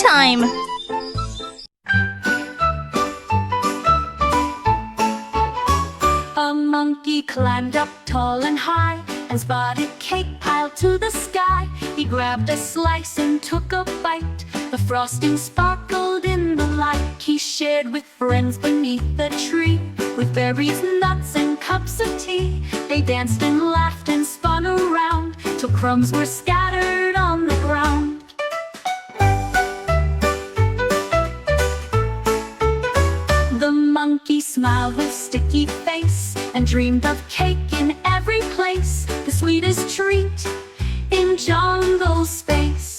time! A monkey climbed up tall and high and spotted cake piled to the sky. He grabbed a slice and took a bite. The frosting sparkled in the light. He shared with friends beneath the tree, with berries, nuts, and cups of tea. They danced and laughed and spun around till crumbs were scattered on the ground. The monkey smiled with sticky face and dreamed of cake in every place, the sweetest treat in jungle space.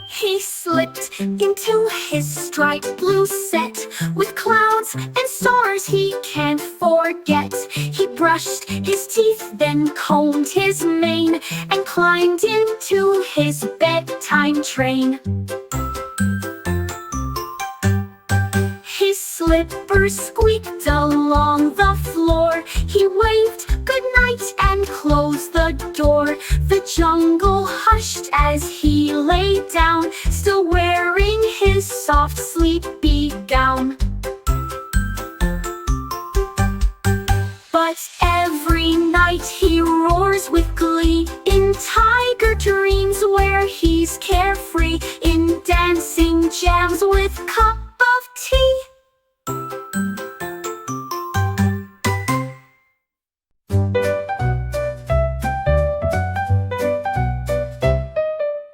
He slipped into his striped blue set with clouds and stars he can't forget. He brushed his teeth, then combed his mane and climbed into his bedtime train. His slippers squeaked along the floor. He waved goodnight and closed the door. The jungle hushed as he lay down, still wearing his soft sleepy gown. But every night he roars with glee in tiger dreams where he's carefree, in dancing jams with cup of tea.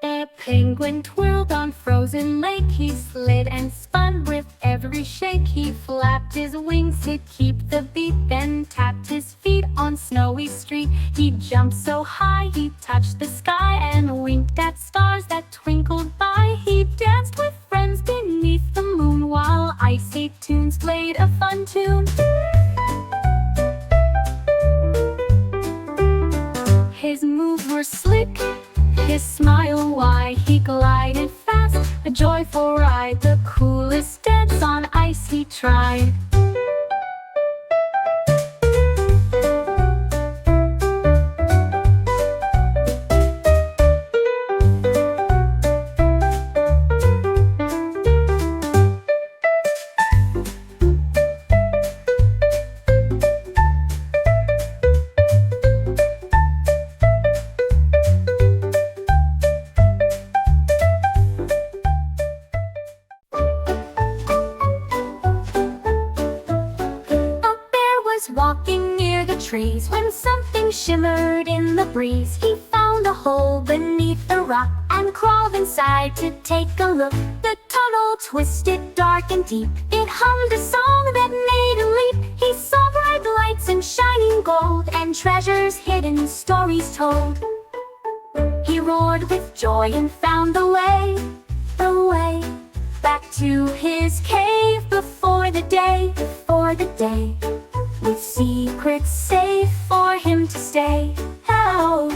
A penguin twirled on frozen lake. He slid and spun with every shake. He flapped his wings to keep the beat, then tapped his feet on snowy street. He jumped so high he touched the sky and winked at stars that twinkled by. He danced with friends beneath the moon while icy tunes played a fun tune. His moves were slick, his smile wide. He glided fast, a joyful ride. The coolest dance on ice he tried. Walking near the trees when something shimmered in the breeze. He found a hole beneath the rock and crawled inside to take a look. The tunnel twisted dark and deep. It hummed a song that made him leap. He saw bright lights and shining gold and treasures hidden, stories told. He roared with joy and found the way back to his cave before the day, with secrets safe for him to stay. Oh.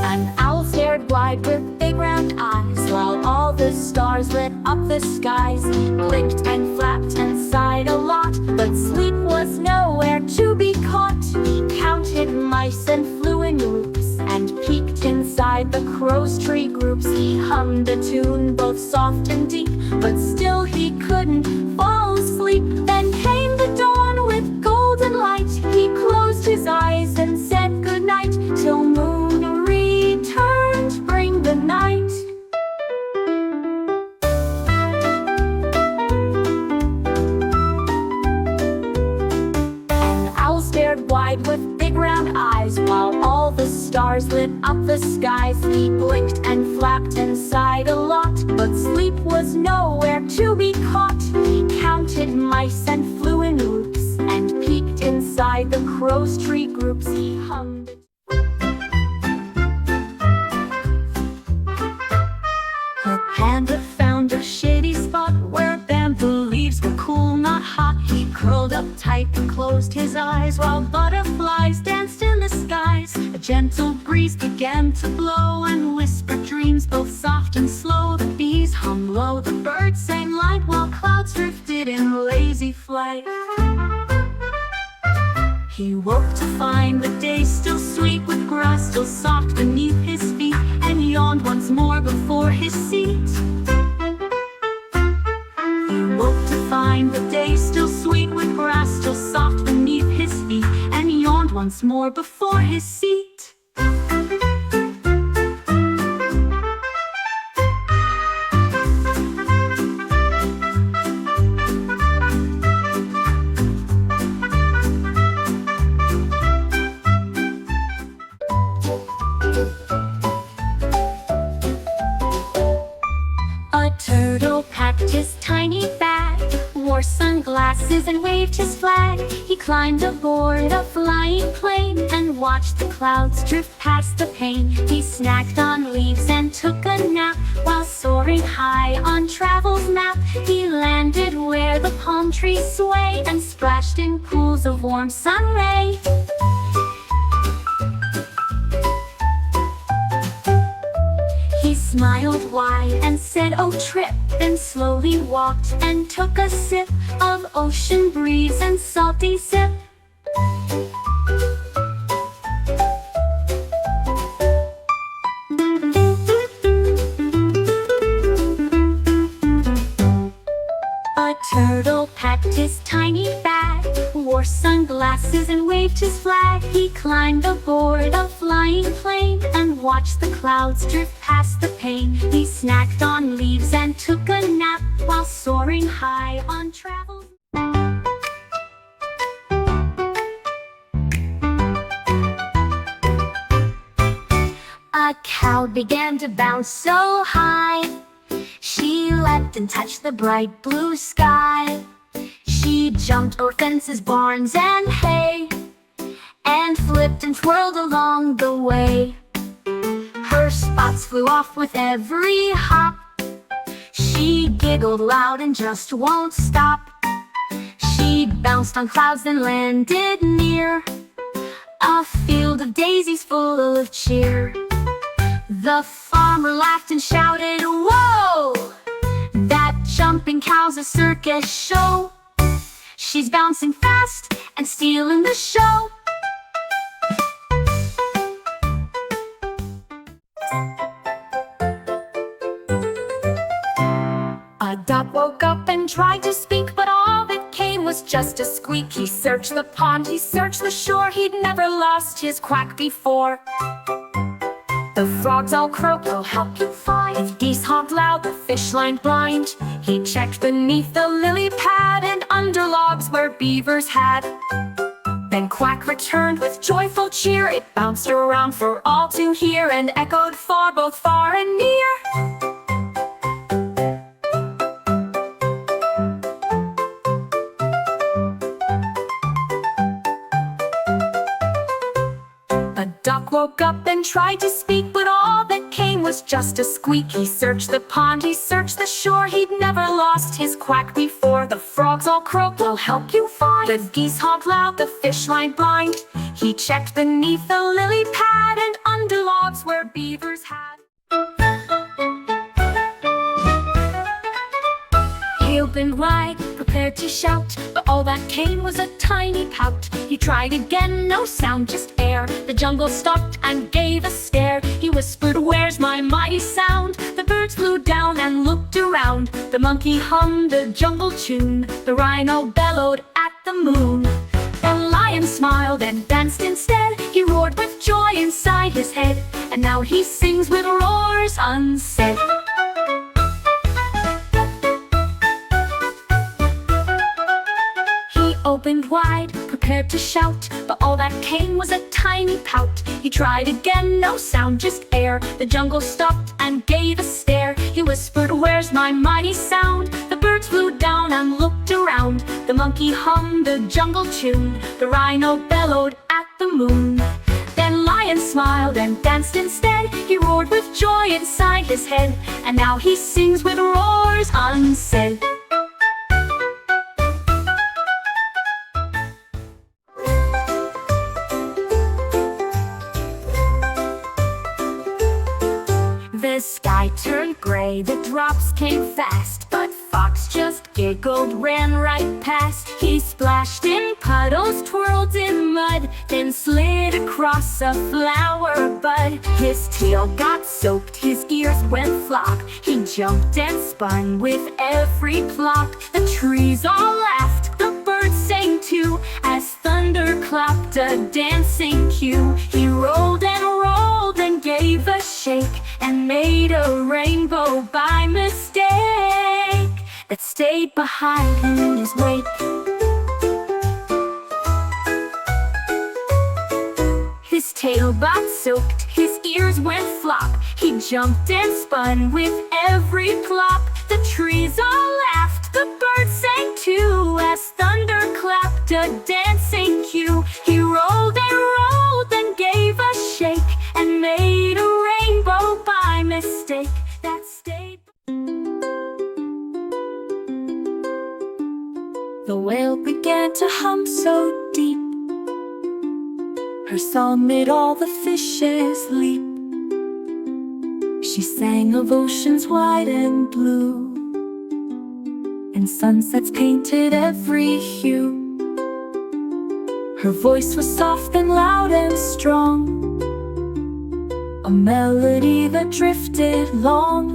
An owl stared wide with big round eyes, while all the stars lit up the skies. Blinked and flapped and sighed a lot, but sleep was nowhere to be caught. He counted mice and flew in loops and peeked inside the crow's tree groups. He hummed a tune both soft and deep, but still he couldn't fall asleep. Then came the dawn with golden light. He closed his eyes and said goodnight till moon returned to bring the night. Wide with with big round eyes, while all the stars lit up the skies. He blinked and flapped inside a lot, but sleep was nowhere to be caught. He counted mice and flew in loops, and peeked inside the crow's tree groups. He hummed. The panda found a shady spot where bamboo leaves were cool, not hot. He curled up tight and closed his eyes, while butterflies danced in the skies. A gentle breeze began to blow and whispered dreams both soft and slow. The bees hummed low, the birds sang light, while clouds drifted in lazy flight. He woke to find the day still sweet, with grass still soft beneath his feet, and yawned once more before his seat. He woke to find the day still sweet, with grass still soft beneath his feet, and yawned once more before his seat. A turtle packed his tiny bag, wore sunglasses and waved his flag. He climbed aboard a flying plane and watched the clouds drift past the pane. He snacked on leaves and took a nap, while soaring high on travel's map. He landed where the palm trees sway, and splashed in pools of warm sun ray. He smiled wide and said, "Oh, trip," then slowly walked and took a sip of ocean breeze and salty sip. A turtle packed his tiny bag, wore sunglasses and waved his flag. He climbed aboard a flying plane and watched the clouds drift past the pane. He snacked on leaves and took a nap, while soaring high on travel. A cow began to bounce so high, she leapt and touched the bright blue sky. She jumped over fences, barns, and hay, and flipped and twirled along the way. Her spots flew off with every hop. She giggled loud and just won't stop. She bounced on clouds then landed near a field of daisies full of cheer. The farmer laughed and shouted, "Whoa! That jumping cow's a circus show. She's bouncing fast and stealing the show." A duck woke up and tried to speak, but all that came was just a squeak. He searched the pond, he searched the shore, he'd never lost his quack before. The frogs all croaked, "I'll help you find." The geese honked loud, the fish lined blind. He checked beneath the lily pad and under logs where beavers had. Then Quack returned with joyful cheer. It bounced around for all to hear and echoed far, both far and near. A duck woke up and tried to speak, but all that came was just a squeak. He searched the pond, he searched the shore, he'd never lost his quack before. The frogs all croaked, "We'll help you find." The geese honked loud, the fish lined blind. He checked beneath the lily pad and under logs where beavers had. He opened wide, prepared to shout, but all that came was a tiny pout. He tried again, no sound, just air. The jungle stopped and gave a stare. He whispered, "Where's my mighty sound?" The birds flew down and looked around. The monkey hummed a jungle tune. The rhino bellowed at the moon. The lion smiled and danced instead. He roared with joy inside his head, and now he sings with roars unsaid. Opened wide, prepared to shout, but all that came was a tiny pout. He tried again, no sound, just air. The jungle stopped and gave a stare. He whispered, "Where's my mighty sound?" The birds flew down and looked around. The monkey hummed a jungle tune. The rhino bellowed at the moon. Then lion smiled and danced instead. He roared with joy inside his head, and now he sings with roars unsaid. The sky turned gray, the drops came fast, but Fox just giggled, ran right past. He splashed in puddles, twirled in mud, then slid across a flower bud. His tail got soaked, his ears went flop. He jumped and spun with every plop. The trees all laughed, the birds sang too, as thunder clapped a dancing cue. He rolled and gave a shake, and made a rainbow by mistake that stayed behind in his wake. His tail got soaked, his ears went flop. He jumped and spun with every plop. The trees all laughed, the birds sang too, as thunder clapped a dancing cue. He rolled and gave a shake, and made a rainbow by mistake that stayed. The whale began to hum so deep, her song made all the fishes leap. She sang of oceans wide and blue, and sunsets painted every hue. Her voice was soft and loud and strong, a melody that drifted long.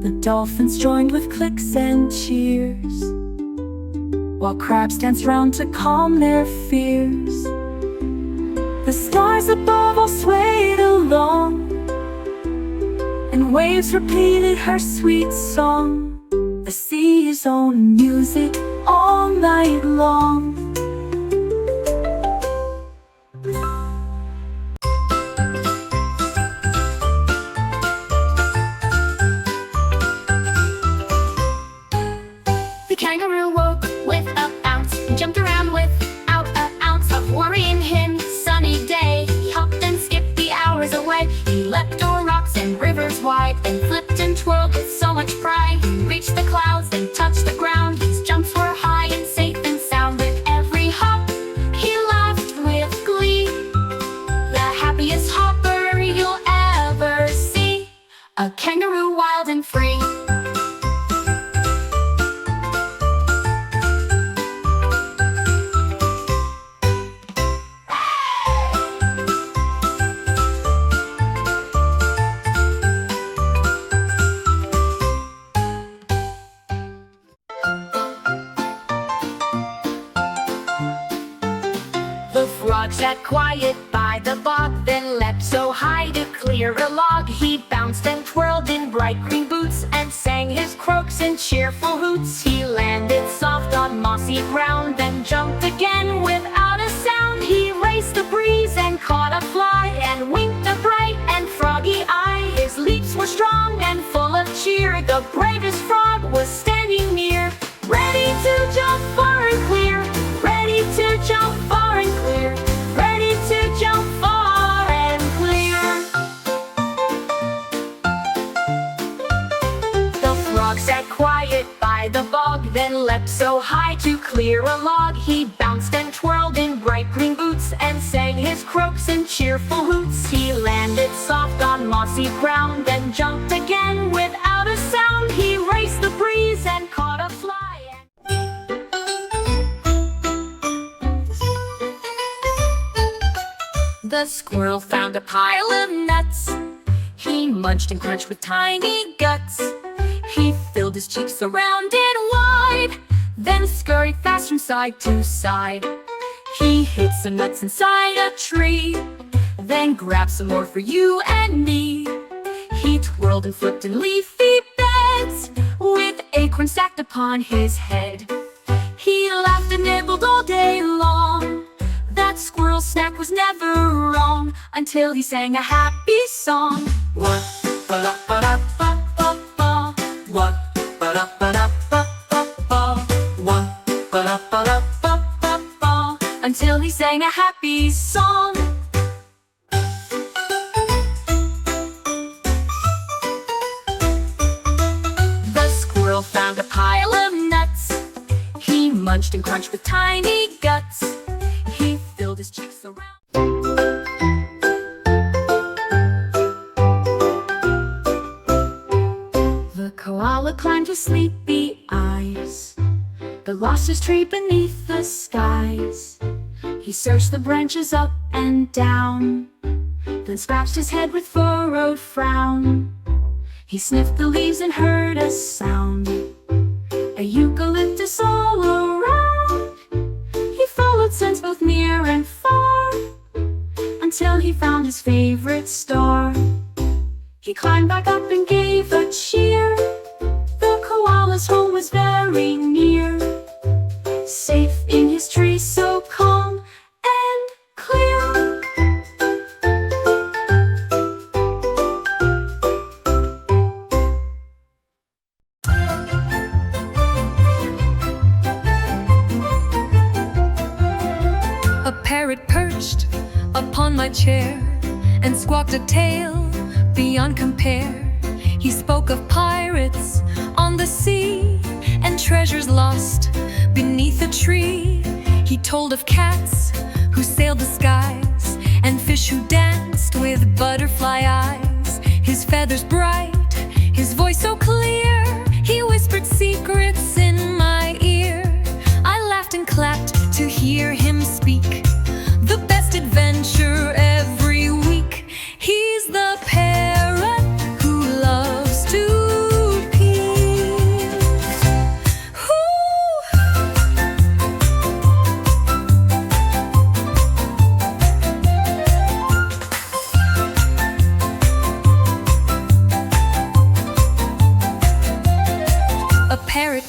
The dolphins joined with clicks and cheers, while crabs danced round to calm their fears. The stars above all swayed along, and waves repeated her sweet song. The sea's own music all night long. The kangaroo woke with a bounce, and jumped around without an ounce of worry in him. Sunny day, he hopped and skipped the hours away. He leapt o'er rocks and rivers wide, and flipped and twirled with so much pride. He reached the clouds and touched the ground. His jumps were high and safe and sound. With every hop, he laughed with glee, the happiest hopper you'll ever see. A kangaroo wild and free. The frog sat quiet by the bog, then leapt so high to clear a log. He bounced and twirled in bright green boots, and sang his croaks in cheerful hoots. He landed soft on mossy ground, then jumped again without a sound. He raced the breeze and caught a fly, and winked a bright and froggy eye. His leaps were strong and full of cheer. The bravest frog was standing near, ready to jump far and clear, ready to jump far and clear, ready to jump far and clear. The frog sat quiet by the bog, then leapt so high to clear a log. He bounced and twirled in bright green boots, and sang his croaks in cheerful hoots. He landed soft on mossy ground, then jumped again without a sound. He raced the breeze and caught a fly. The squirrel found a pile of nuts. He munched and crunched with tiny guts. He filled his cheeks around and wide, then scurried fast from side to side. He hid some nuts inside a tree, then grabbed some more for you and me. He twirled and flipped in leafy beds, with acorns stacked upon his head. He laughed and nibbled all day long. That squirrel snack was never wrong until he sang a happy song. What ba ba da ba ba ba. What ba da ba da ba ba ba. What ba da ba da ba ba ba. Until he sang a happy song. The squirrel found a pile of nuts. He munched and crunched with tiny guts. He filled his cheeks around. The koala climbed with sleepy eyes, but lost his tree beneath the skies. He searched the branches up and down, then scratched his head with furrowed frown. He sniffed the leaves and heard a sound, a eucalyptus all around. He followed scents both near and far, until he found his favorite star. He climbed back up and gave a cheer. The koala's home was very near, safe in his tree so calm and clear. A parrot perched upon my chair and squawked a tale beyond compare. He spoke of pirates on the sea and treasures lost beneath a tree. He told of cats who sailed the skies and fish who danced with butterfly eyes. His feathers bright, his voice so clear, he whispered secrets in my ear. I laughed and clapped to hear him speak, the best adventure every week. He's the parrot who loves to peep. A parrot